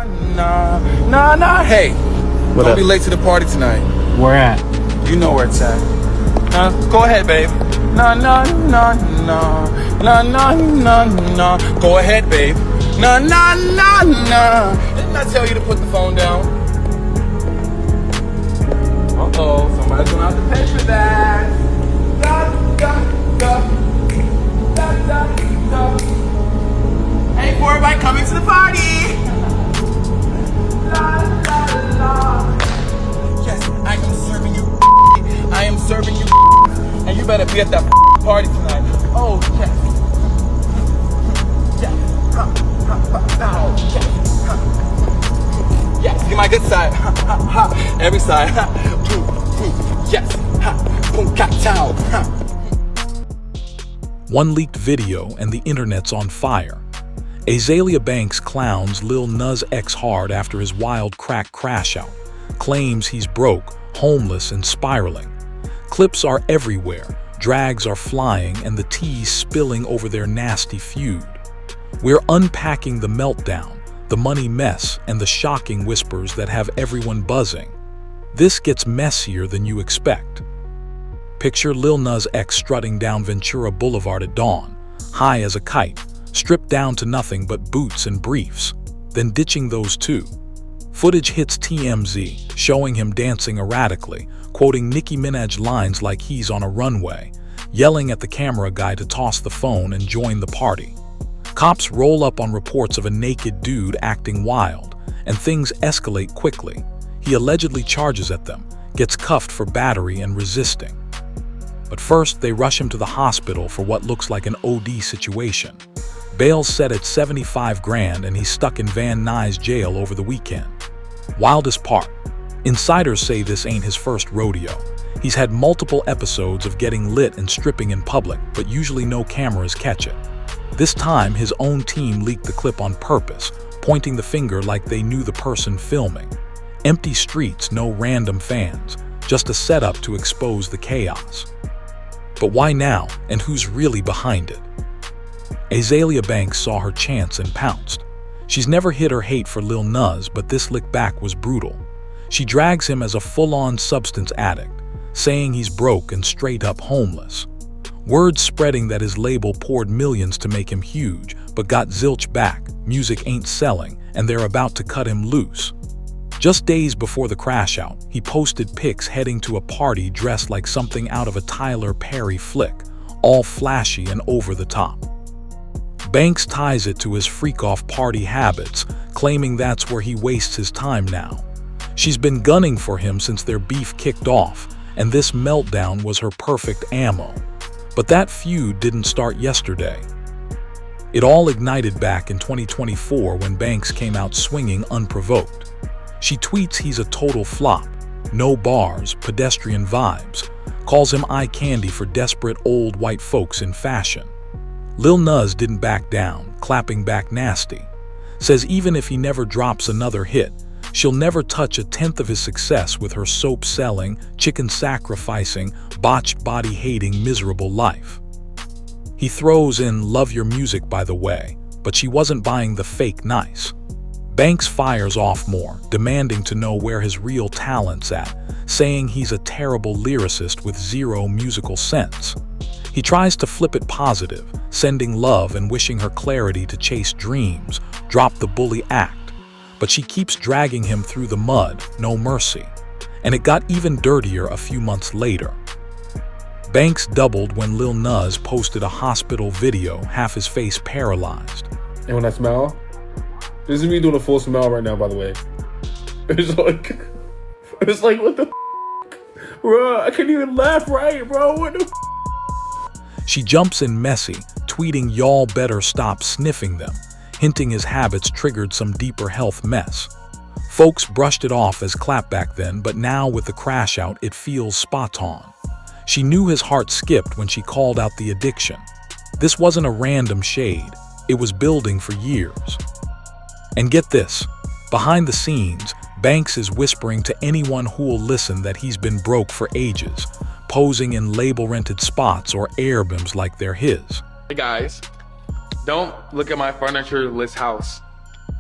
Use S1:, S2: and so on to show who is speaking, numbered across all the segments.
S1: Nah. Hey,
S2: What
S1: don't
S2: up?
S1: be late to the party tonight.
S2: Where at?
S1: You know where it's at. Go ahead, babe. Nah. Go ahead, babe. Nah. Didn't I tell you to put the phone down? Uh-oh, somebody's gonna have to pay for that. Da. Hey, for everybody coming to the party. La. Yes, I am serving you. I am serving you. And you better be at that party tonight. Oh, yes. Yes. Now. Yes, get my good side. Every side. Yes. Boom, cow.
S3: One leaked video and the internet's on fire. Azealia Banks clowns Lil Nas X hard after his wild crash out, claims he's broke, homeless, and spiraling. Clips are everywhere, drags are flying, and the tea's spilling over their nasty feud. We're unpacking the meltdown, the money mess, and the shocking whispers that have everyone buzzing. This gets messier than you expect. Picture Lil Nas X strutting down Ventura Boulevard at dawn, high as a kite, stripped down to nothing but boots and briefs, then ditching those too. Footage hits TMZ, showing him dancing erratically, quoting Nicki Minaj lines like he's on a runway, yelling at the camera guy to toss the phone and join the party. Cops roll up on reports of a naked dude acting wild, and things escalate quickly. He allegedly charges at them, gets cuffed for battery and resisting. But first, they rush him to the hospital for what looks like an OD situation. Bail's set at 75 grand and he's stuck in Van Nuys jail over the weekend. Wildest part, insiders say this ain't his first rodeo. He's had multiple episodes of getting lit and stripping in public, but usually no cameras catch it. This time, his own team leaked the clip on purpose, pointing the finger like they knew the person filming. Empty streets, no random fans, just a setup to expose the chaos. But why now, and who's really behind it? Azealia Banks saw her chance and pounced. She's never hid her hate for Lil Nas, but this lick back was brutal. She drags him as a full-on substance addict, saying he's broke and straight-up homeless. Word spreading that his label poured millions to make him huge, but got zilch back, music ain't selling, and they're about to cut him loose. Just days before the crash out, he posted pics heading to a party dressed like something out of a Tyler Perry flick, all flashy and over the top. Banks ties it to his freak-off party habits, claiming that's where he wastes his time now. She's been gunning for him since their beef kicked off, and this meltdown was her perfect ammo. But that feud didn't start yesterday. It all ignited back in 2024 when Banks came out swinging unprovoked. She tweets he's a total flop, no bars, pedestrian vibes, calls him eye candy for desperate old white folks in fashion. Lil Nas didn't back down, clapping back nasty. Says even if he never drops another hit, she'll never touch a tenth of his success with her soap-selling, chicken-sacrificing, botched body-hating, miserable life. He throws in "love your music by the way," but she wasn't buying the fake nice. Banks fires off more, demanding to know where his real talent's at, saying he's a terrible lyricist with zero musical sense. He tries to flip it positive, sending love and wishing her clarity to chase dreams, drop the bully act. But she keeps dragging him through the mud, no mercy. And it got even dirtier a few months later. Banks doubled when Lil Nas posted a hospital video, half his face paralyzed.
S2: And when I smile, this is me doing a full smile right now, by the way. It's like, what the bro, I can't even laugh right, bro, what the
S3: She jumps in messy, tweeting y'all better stop sniffing them, hinting his habits triggered some deeper health mess. Folks brushed it off as clapback then, but now with the crash out, it feels spot on. She knew his heart skipped when she called out the addiction. This wasn't a random shade, it was building for years. And get this, behind the scenes, Banks is whispering to anyone who'll listen that he's been broke for ages, posing in label-rented spots or airbnbs like they're his.
S1: Hey guys, don't look at my furniture-less house,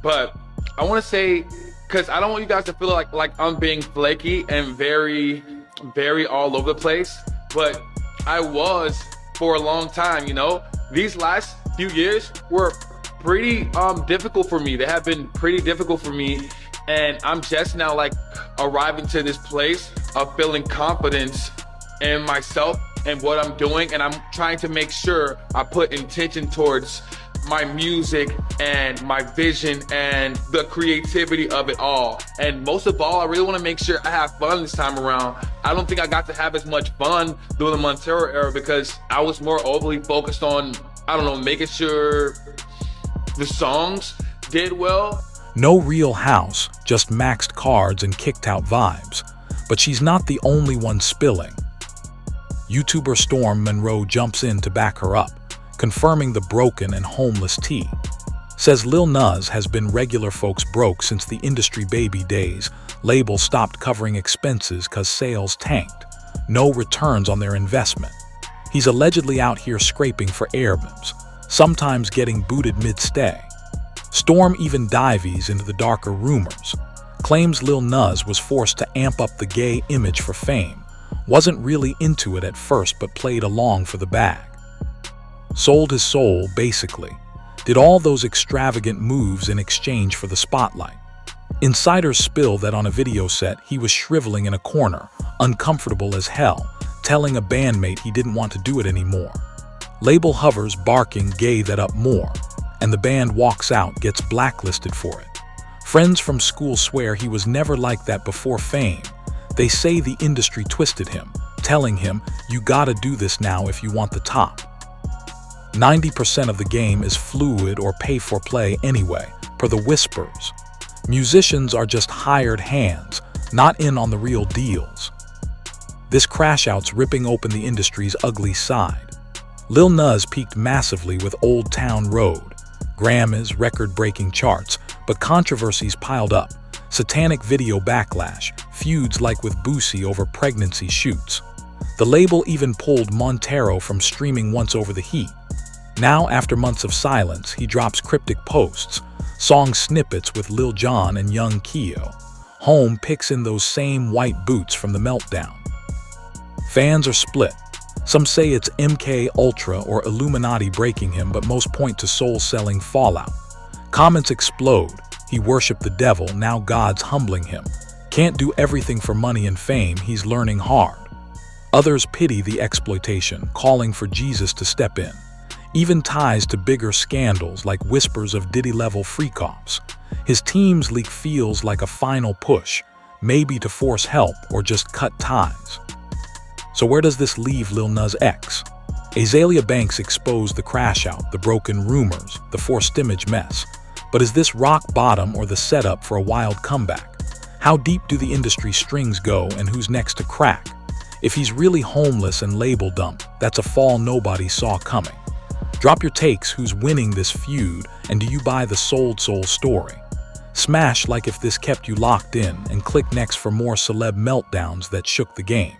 S1: but I want to say, because I don't want you guys to feel like I'm being flaky and very, very all over the place, but I was for a long time, you know? These last few years were pretty difficult for me. They have been pretty difficult for me, and I'm just now like arriving to this place of feeling confidence in myself and what I'm doing, and I'm trying to make sure I put intention towards my music and my vision and the creativity of it all. And most of all, I really want to make sure I have fun this time around. I don't think I got to have as much fun during the Montero era because I was more overly focused on, I don't know, making sure the songs did well.
S3: No real house, just maxed cards and kicked out vibes. But she's not the only one spilling. YouTuber Storm Monroe jumps in to back her up, confirming the broken and homeless tea. Says Lil Nas has been regular folks broke since the industry baby days. Labels stopped covering expenses cause sales tanked. No returns on their investment. He's allegedly out here scraping for airbims, sometimes getting booted mid-stay. Storm even dives into the darker rumors. Claims Lil Nas was forced to amp up the gay image for fame. Wasn't really into it at first but played along for the bag. Sold his soul, basically. Did all those extravagant moves in exchange for the spotlight. Insiders spill that on a video set he was shriveling in a corner, uncomfortable as hell, telling a bandmate he didn't want to do it anymore. Label hovers barking gay that up more, and the band walks out, gets blacklisted for it. Friends from school swear he was never like that before fame. They say the industry twisted him, telling him, you gotta do this now if you want the top. 90% of the game is fluid or pay for play anyway, per the whispers. Musicians are just hired hands, not in on the real deals. This Crashout's ripping open the industry's ugly side. Lil Nas peaked massively with Old Town Road, Grammys, record-breaking charts, but controversies piled up. Satanic video backlash, feuds like with Boosie over pregnancy shoots. The label even pulled Montero from streaming once over the heat. Now, after months of silence, he drops cryptic posts, song snippets with Lil Jon and Young Keo. Home picks in those same white boots from the meltdown. Fans are split. Some say it's MK Ultra or Illuminati breaking him, but most point to soul-selling fallout. Comments explode. He worshipped the devil, now God's humbling him. Can't do everything for money and fame, he's learning hard. Others pity the exploitation, calling for Jesus to step in. Even ties to bigger scandals like whispers of Diddy-level freak-offs. His teams leak feels like a final push, maybe to force help or just cut ties. So where does this leave Lil Nas X? Azealia Banks exposed the Crashout, the broken rumors, the forced image mess. But is this rock bottom or the setup for a wild comeback? How deep do the industry strings go and who's next to crack? If he's really homeless and label dumped, that's a fall nobody saw coming. Drop your takes, who's winning this feud, and do you buy the sold soul story? Smash like if this kept you locked in, and click next for more celeb meltdowns that shook the game.